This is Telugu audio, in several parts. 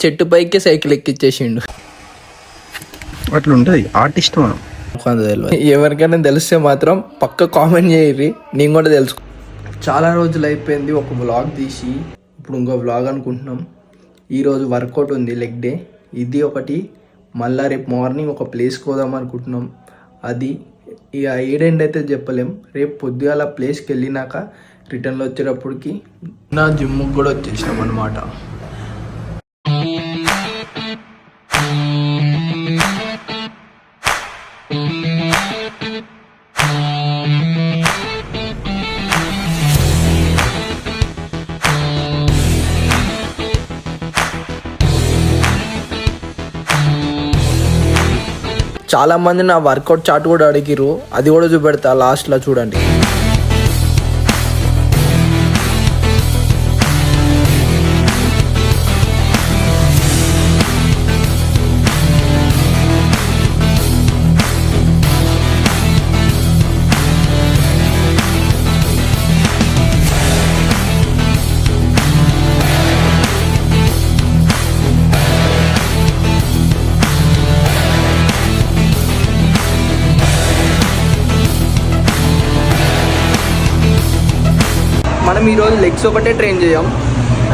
చెట్టు పైకి సైకిల్ ఎక్కిచ్చేసిండు. అట్లుంటది ఆర్టిస్ట్ మనం. ఎవరికైనా తెలిస్తే మాత్రం పక్క కామెంట్ చేయర్రి, నేను కూడా తెలుసుకో. చాలా రోజులు అయిపోయింది ఒక వ్లాగ్ తీసి, ఇప్పుడు ఇంకో వ్లాగ్ అనుకుంటున్నాం. ఈరోజు వర్కౌట్ ఉంది, లెగ్ డే. ఇది ఒకటి, మళ్ళీ రేపు మార్నింగ్ ఒక ప్లేస్కి పోదాం అనుకుంటున్నాం. అది ఇక ఏడెండ్ అయితే చెప్పలేం. రేపు పొద్దుగాల ప్లేస్కి వెళ్ళినాక రిటర్న్లో వచ్చేటప్పటికి నా జిమ్కి కూడా వచ్చేసినాం అనమాట. చాలా మంది నా వర్కౌట్ చార్ట్ కూడా అడిగిరు, అది కూడా చూపెడతా లాస్ట్లో చూడండి. మనం ఈరోజు లెగ్స్ ఒకటే ట్రైన్ చేయం,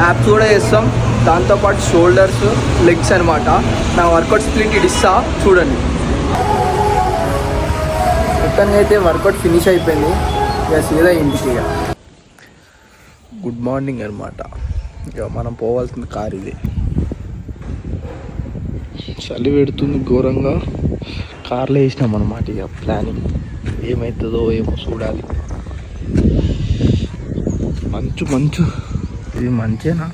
యాప్స్ కూడా చేస్తాం, దాంతోపాటు షోల్డర్స్, లెగ్స్ అనమాట. నా వర్కౌట్ స్ప్లిట్ ఇస్తా చూడండి. మొత్తంగా అయితే వర్కౌట్ ఫినిష్ అయిపోయింది, ఇక సీదా ఇంటికి. ఇక గుడ్ మార్నింగ్ అనమాట. ఇక మనం పోవాల్సిన కార్ ఇది. చలి పెడుతుంది ఘోరంగా, కార్లో వేసినాం అనమాట. ఇక ప్లానింగ్ ఏమవుతుందో ఏమో చూడాలి. మంచు ఇది మంచేనా?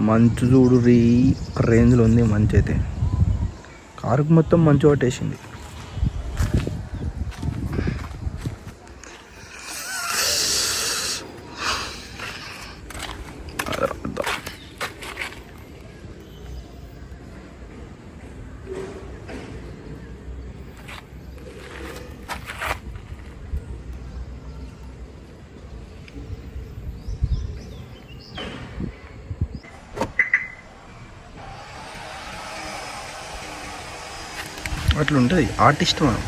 మంచు చూడు రీ రేంజ్లో ఉంది మంచు అయితే. కారుకు మొత్తం మంచు పట్టేసింది. అట్లుంటది ఆర్టిస్ట్ మనం.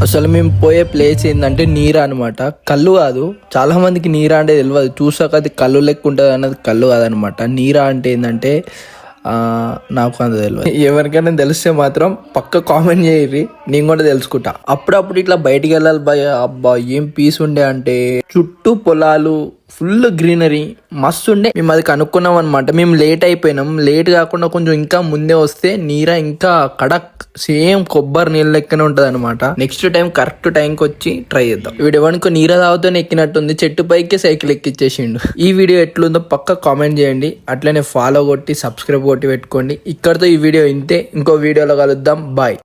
అసలు మేము పోయే ప్లేస్ ఏంటంటే నీరా అనమాట, కళ్ళు కాదు. చాలా మందికి నీరా అంటే తెలియదు, చూసాక అది కళ్ళు లెక్క ఉంటుంది అన్నది కళ్ళు కాదనమాట. నీరా అంటే ఏంటంటే నాకు అంత తెలియదు. ఎవరికైనా తెలిస్తే మాత్రం పక్క కామెంట్ చేయర్రి, నేను కూడా తెలుసుకుంటా. అప్పుడప్పుడు ఇట్లా బయటికి వెళ్ళాలి భయ, అబ్బా ఏం పీస్ ఉండే అంటే చుట్టూ పొలాలు, ఫుల్ గ్రీనరీ, మస్తు ఉండే. మేము అది కనుక్కున్నాం అనమాట. మేము లేట్ అయిపోయినాం. లేట్ కాకుండా కొంచెం ఇంకా ముందే వస్తే నీరా ఇంకా కడక్ సేమ్ కొబ్బరి నీళ్ళ లెక్కనే ఉంటది అనమాట. నెక్స్ట్ టైం కరెక్ట్ టైంకి వచ్చి ట్రై చేద్దాం. వీడు ఎవరికి నీరా తాగుతూనే ఎక్కినట్టుంది, చెట్టు పైకి సైకిల్ ఎక్కిచ్చేసిండు. ఈ వీడియో ఎట్లుందో పక్క కామెంట్ చేయండి, అట్లనే ఫాలో కొట్టి సబ్స్క్రైబ్ కొట్టి పెట్టుకోండి. ఇక్కడతో ఈ వీడియో ఇంతే, ఇంకో వీడియోలో కలుద్దాం, బాయ్.